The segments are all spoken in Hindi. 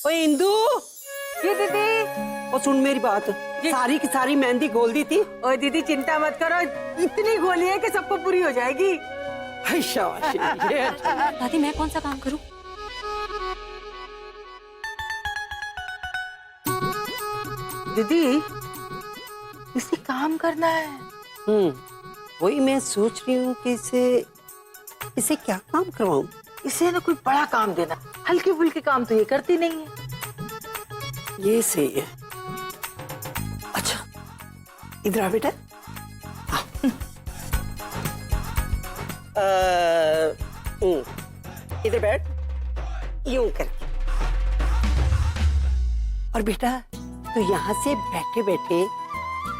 ओए इंदू, ये दीदी। ओ सुन मेरी बात, सारी की सारी मेहंदी घोल दी थी। ओए दीदी चिंता मत करो, इतनी गोली है कि सबको पूरी हो जाएगी। हाय शाबाश, ये अच्छा। दादी मैं कौन सा काम करूं? दीदी इसे काम करना है। वही मैं सोच रही हूँ कि इसे क्या काम करवाऊं। इसे ना कोई बड़ा काम देना, हल्के फुल्के काम तो ये करती नहीं है। ये सही है। अच्छा इधर आ बेटा। इधर बैठ, यूं करके। और बेटा तो यहाँ से बैठे बैठे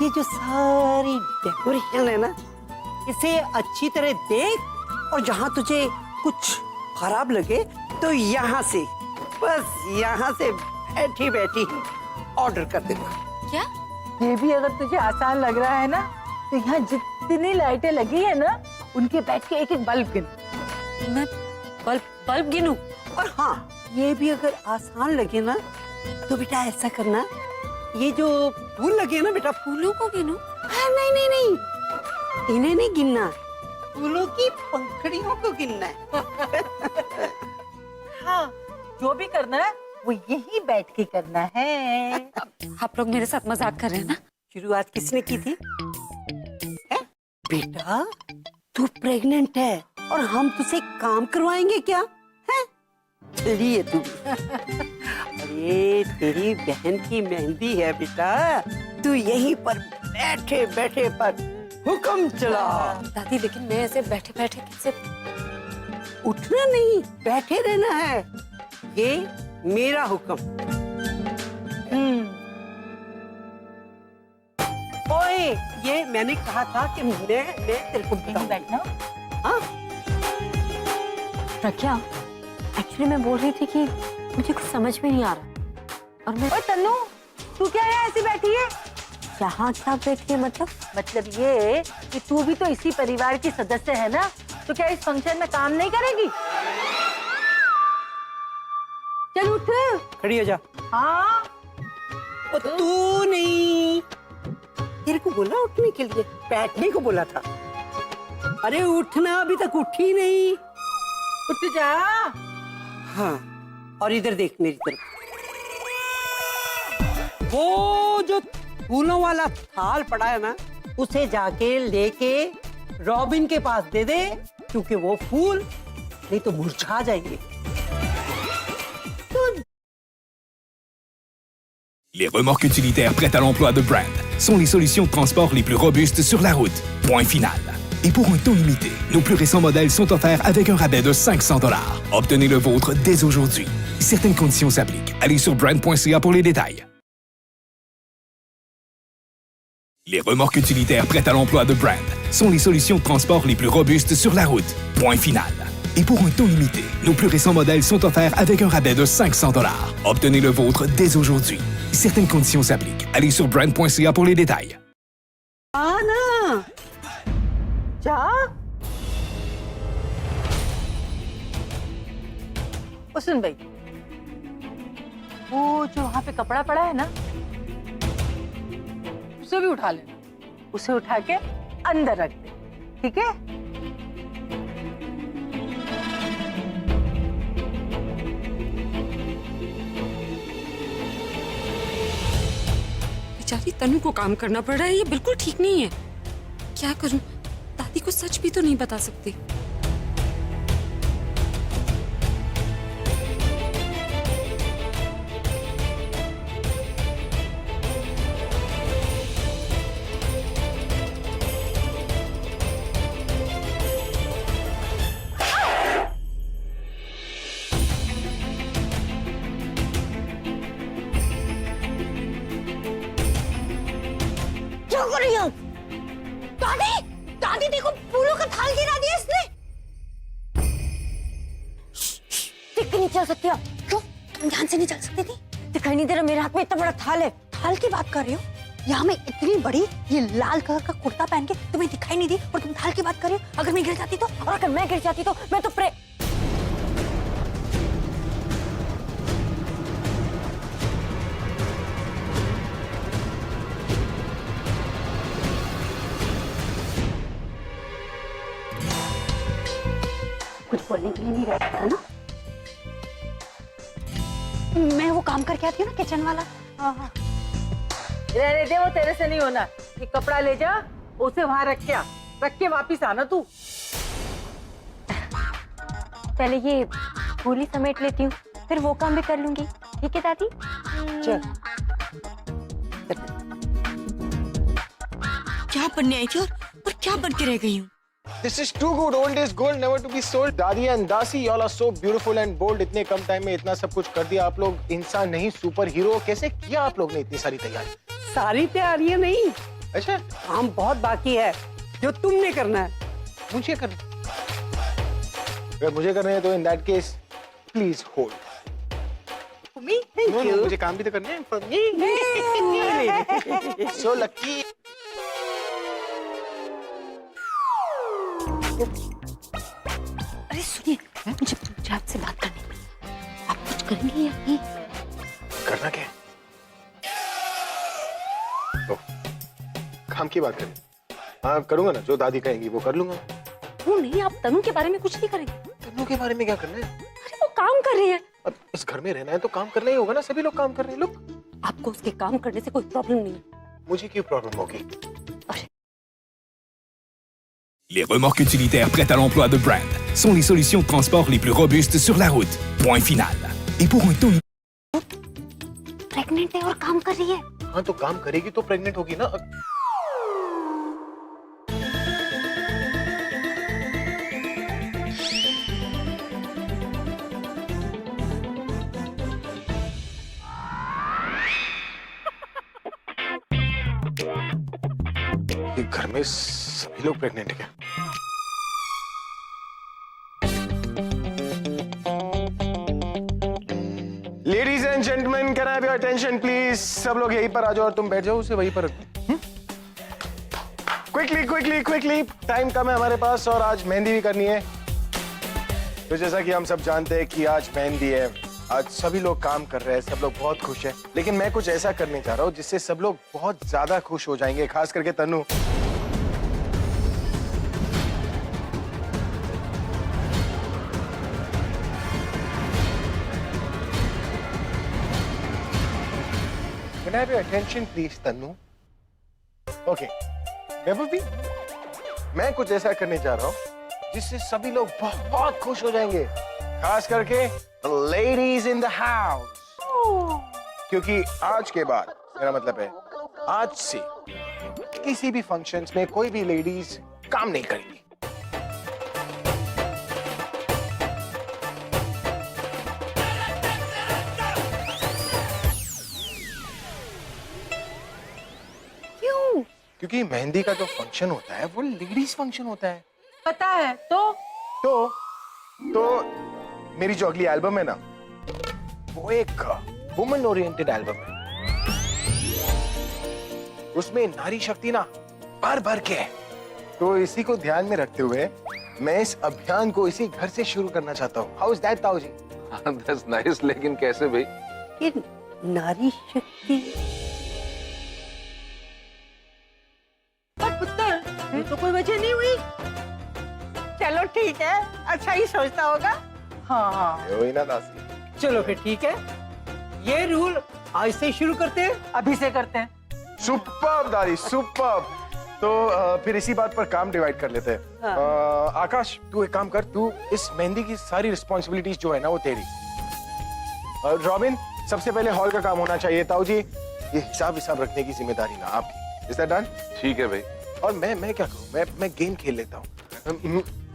ये जो सारी डेकोरेशन है ना, इसे अच्छी तरह देख, और जहाँ तुझे कुछ खराब लगे तो यहाँ से, बस यहाँ से बैठी बैठी ऑर्डर कर देना। क्या? ये भी अगर तुझे आसान लग रहा है ना, तो यहाँ जितनी लाइटें लगी है ना, उनके बैठ के एक एक बल्ब गिन। मैं बल्ब गिनूं? और हाँ, ये भी अगर आसान लगे ना, तो बेटा ऐसा करना, ये जो फूल लगे ना बेटा, फूलों को गिनूं? हाँ, नहीं नहीं नहीं, इन्हें नहीं गिनना, फूलों की पंखड़ियों को गिनना है। हाँ, जो भी करना है वो यहीं बैठ के करना है। आप लोग मेरे साथ मजाक कर रहे हैं ना? शुरुआत किसने की थी? है? बेटा तू प्रेग्नेंट है और हम तुझसे काम करवाएंगे क्या? है? चलिए तू। अरे तेरी बहन की मेहंदी है बेटा, तू यहीं पर बैठे बैठे पर हुक्म चला। दादी लेकिन मैं ऐसे बैठे बैठे कैसे? उठना नहीं, बैठे रहना है, ये मेरा हुक्म। ओए, ये मैंने कहा था कि मैं तेरे को बैठना। हाँ? प्रज्ञा, एक्चुअली मैं बोल रही थी कि मुझे कुछ समझ में नहीं आ रहा, और मैं। ओए तन्नू, तू क्या है ऐसी बैठी है? यहाँ क्या बैठी है? मतलब ये कि तू भी तो इसी परिवार की सदस्य है ना, तो क्या इस फंक्शन में काम नहीं करेगी? चल उठ। खड़ी हो जा। हाँ। ओ, तू नहीं, तेरे को बोला उठने के लिए, बैठने को बोला था। अरे उठना, अभी तक उठी नहीं। उठ जा। हाँ, और इधर देख मेरी तरफ, वो जो फूलों वाला थाल पड़ा है ना, उसे जाके लेके रॉबिन के पास दे दे, क्योंकि वो फूल नहीं तो मुरझा जाएंगे। Les remorques utilitaires prêtes à l'emploi de Brand sont les solutions de transport les plus robustes sur la route. Point final. Et pour un temps limité, nos plus récents modèles sont offerts avec un rabais de $500. Obtenez le vôtre dès aujourd'hui. Certaines conditions s'appliquent. Allez sur brand.ca pour les détails. Les remorques utilitaires prêtes à l'emploi de Brand sont les solutions de transport les plus robustes sur la route. Point final. Et pour un temps limité, nos plus récents modèles sont offerts avec un rabais de $500. Obtenez le vôtre dès aujourd'hui. Certaines conditions s'appliquent. Allez sur brand.ca pour les détails. आना। जा। ओ सुन भाई, वो जो वहां पे कपड़ा पड़ा है ना, उसे भी उठा लेना, उसे उठा के अंदर रख दे, ठीक है? बेचारी तनु को काम करना पड़ रहा है, ये बिल्कुल ठीक नहीं है। क्या करूं? दादी को सच भी तो नहीं बता सकती। क्या कर रही हो? दादी, दादी देखो, फूलों का थाल गिरा दिया इसने। देख के नहीं चल सकती आप? क्यों? तुम ध्यान से नहीं चल सकती थी? दिखाई नहीं दे रहा मेरे हाथ में इतना बड़ा थाल है? थाल की बात कर रही हो? यहाँ मैं इतनी बड़ी ये लाल कलर का कुर्ता पहन के तुम्हें दिखाई नहीं दी, और तुम थाल की बात कर रही हो? अगर मैं गिर जाती तो, और अगर मैं गिर जाती तो मैं तो बोलने के लिए नहीं रह सकता ना। मैं वो काम करके आती हूँ ना, किचन वाला। हाँ। रहने दे, वो तेरे से नहीं होना। ये कपड़ा ले जा, उसे वहां रख के वापिस आना तू। पहले ये गोली समेट लेती हूँ, फिर वो काम भी कर लूंगी। ठीक है दादी? चल। क्या बनने आई थी और क्या बन के रह गई हूँ? This is too good. Old is gold, never to be sold. दादी and दासी, y'all are so beautiful and bold. इतने कम टाइम में इतना सब कुछ कर दिया आप लोग। इंसान नहीं, सुपर हीरो। कैसे किया आप लोग ने इतनी सारी तैयारी? सारी तैयारियां नहीं, अच्छा, काम बहुत बाकी है जो तुमने करना है। मुझे करना। अगर मुझे करना है तो in that case, please hold. Me thank you. मुझे काम भी तो करने हैं। For me. So lucky. अरे सुनिए, मुझे आपसे बात करनी है। आप कुछ करेंगे या नहीं? करना क्या है? तो, काम की बात करें। हाँ करूंगा ना, जो दादी कहेंगी वो कर लूंगा। वो नहीं, आप तनु के बारे में कुछ नहीं करेंगे? तन्नू के बारे में क्या करना है? अरे वो काम कर रही है। अब इस घर में रहना है तो काम करना ही होगा ना। सभी लोग काम कर रहे हैं। लोग, आपको उसके काम करने से कोई प्रॉब्लम नहीं है। मुझे क्यों प्रॉब्लम होगी? Les remorques utilitaires prêtes à l'emploi de Brand sont les solutions de transport les plus robustes sur la route. Point final. Et pour un taux pregnant है और काम कर रही है। हाँ तो काम करेगी तो प्रेग्नेंट होगी ना। ये घर में सभी लोग प्रेग्नेंट है क्या? Ladies and gentleman, can I have your attention please? सब लोग यहीं पर आ जाओ और तुम बैठ जाओ, उसे वहीं पर रखो। क्विकली क्विकली क्विकली, टाइम कम है हमारे पास और आज मेहंदी भी करनी है। तो जैसा कि हम सब जानते हैं कि आज मेहंदी है, आज सभी लोग काम कर रहे हैं, सब लोग बहुत खुश हैं, लेकिन मैं कुछ ऐसा करने जा रहा हूँ जिससे सब लोग बहुत ज्यादा खुश हो जाएंगे, खास करके Tannu. Can I have your attention please, Tannu? Okay, महबूबी, मैं कुछ ऐसा करने जा रहा हूँ जिससे सभी लोग बहुत खुश हो जाएंगे, खास करके ladies in the house. क्योंकि आज के बाद, मेरा मतलब है आज से किसी भी फंक्शंस में कोई भी लेडीज काम नहीं करेंगी। क्यों? क्योंकि मेहंदी का जो फंक्शन होता है वो लेडीज फंक्शन होता है। पता है तो मेरी जो अगली एल्बम है ना, वो एक वुमन ओरिएंटेड एल्बम है। उसमें नारी शक्ति ना भर भर के है। तो इसी को ध्यान में रखते हुए मैं इस अभियान को इसी घर से शुरू करना चाहता हूँ। हाउ इज दैट ताऊ जी? That's nice, लेकिन कैसे भाई? ये नारी शक्ति। पर पुत्र, ये तो कोई वजह नहीं हुई। चलो ठीक है, अच्छा ही सोचता होगा। हाँ, वही ना दासी। चलो फिर ठीक है, ये रूल आज से शुरू करते हैं। अभी से करते हैं। सुपर्ब दादी, सुपर्ब। तो फिर इसी बात पर काम डिवाइड कर लेते हैं। हाँ। आकाश, तू एक काम कर, तू इस मेहंदी की सारी रिस्पॉन्सिबिलिटीज जो है ना वो तेरी। रॉबिन, सबसे पहले हॉल का काम होना चाहिए। ताऊ जी, ये हिसाब रखने की जिम्मेदारी ना आपकी। Is that done? ठीक है भाई। और मैं क्या करूं? मैं गेम खेल लेता हूँ।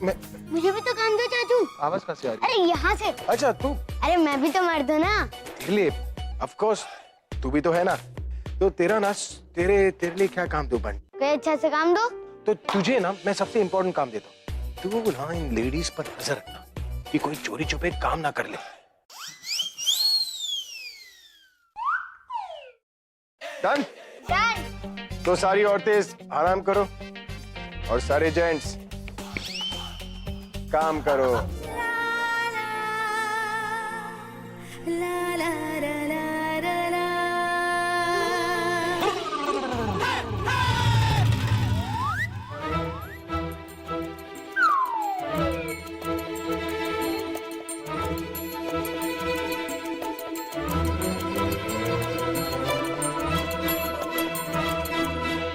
मैं मुझे भी तो काम दो चाचू। आवाज कहाँ से आ रही है? अरे यहाँ से। अच्छा तू, अरे मैं भी तो मर्द हूँ ना। तेरे लिए ऑफ कोर्स तू भी तो है ना। तो तेरा ना, तेरे लिए क्या काम दूं बन? कोई अच्छा से काम दो। तो तुझे ना मैं सबसे इम्पोर्टेंट काम देता हूँ। तू ना इन लेडीज पर नजर रखना कि कोई चोरी छुपे काम ना कर ले। डन? डन। तो सारी औरतें आराम करो और सारे जेंट्स काम करो। ला